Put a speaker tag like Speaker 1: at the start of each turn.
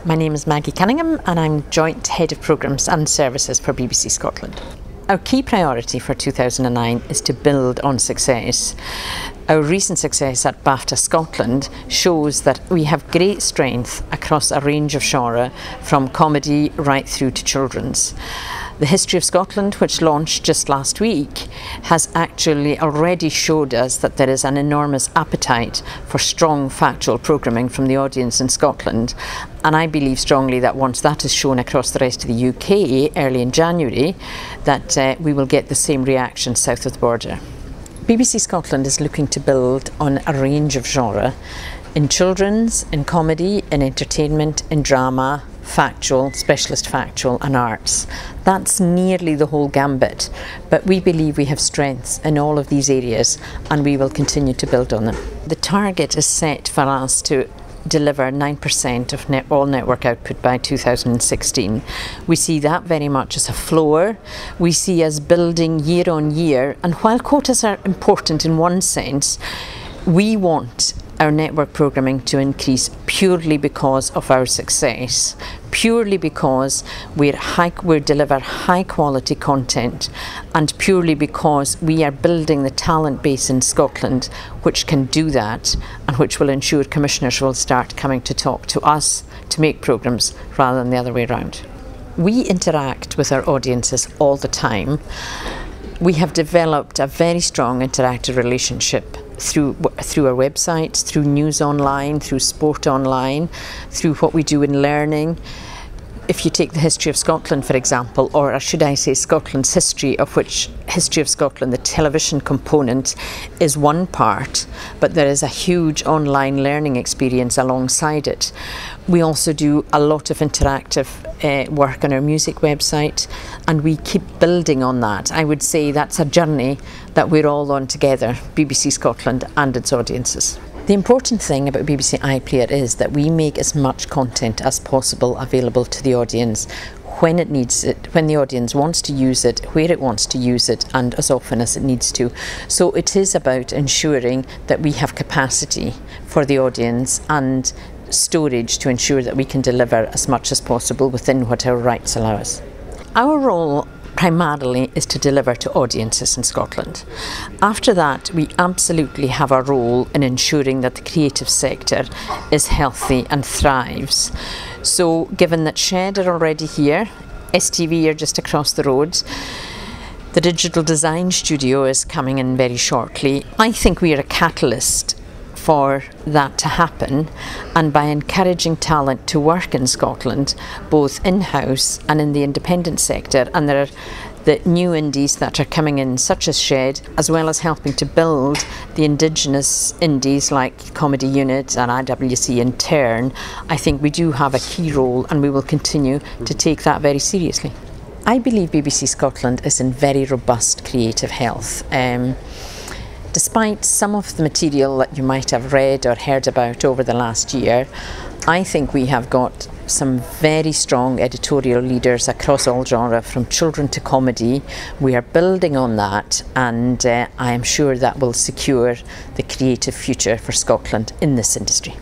Speaker 1: My name is Maggie Cunningham and I'm Joint Head of Programmes and Services for BBC Scotland. Our key priority for 2009 is to build on success. Our recent success at BAFTA Scotland shows that we have great strength across a range of genre, from comedy right through to children's. The History of Scotland, which launched just last week, has actually already showed us that there is an enormous appetite for strong factual programming from the audience in Scotland, and I believe strongly that once that is shown across the rest of the UK early in January, that we will get the same reaction south of the border. BBC Scotland is looking to build on a range of genre, in children's, in comedy, in entertainment, in drama, factual, specialist factual and arts. That's nearly the whole gambit, but we believe we have strengths in all of these areas and we will continue to build on them. The target is set for us to deliver 9% of all network output by 2016. We see that very much as a floor. We see us building year on year, and while quotas are important in one sense, we want our network programming to increase purely because of our success, purely because we deliver high quality content, and purely because we are building the talent base in Scotland which can do that and which will ensure commissioners will start coming to talk to us to make programmes rather than the other way around. We interact with our audiences all the time. We have developed a very strong interactive relationship through our websites, through news online, through sport online, through what we do in learning. If you take the History of Scotland, for example, or should I say Scotland's history, of which History of Scotland, the television component, is one part, but there is a huge online learning experience alongside it. We also do a lot of interactive work on our music website, and we keep building on that. I would say that's a journey that we're all on together, BBC Scotland and its audiences. The important thing about BBC iPlayer is that we make as much content as possible available to the audience when it needs it, when the audience wants to use it, where it wants to use it, and as often as it needs to. So it is about ensuring that we have capacity for the audience and storage to ensure that we can deliver as much as possible within what our rights allow us. Our role primarily is to deliver to audiences in Scotland. After that, we absolutely have a role in ensuring that the creative sector is healthy and thrives. So given that Shed are already here, STV are just across the road, the Digital Design Studio is coming in very shortly, I think we are a catalyst for that to happen, and by encouraging talent to work in Scotland, both in-house and in the independent sector, and there are the new indies that are coming in such as Shed, as well as helping to build the indigenous indies like Comedy Unit and IWC in turn, I think we do have a key role and we will continue to take that very seriously. I believe BBC Scotland is in very robust creative health. Despite some of the material that you might have read or heard about over the last year, I think we have got some very strong editorial leaders across all genre, from children to comedy. We are building on that, and I am sure that will secure the creative future for Scotland in this industry.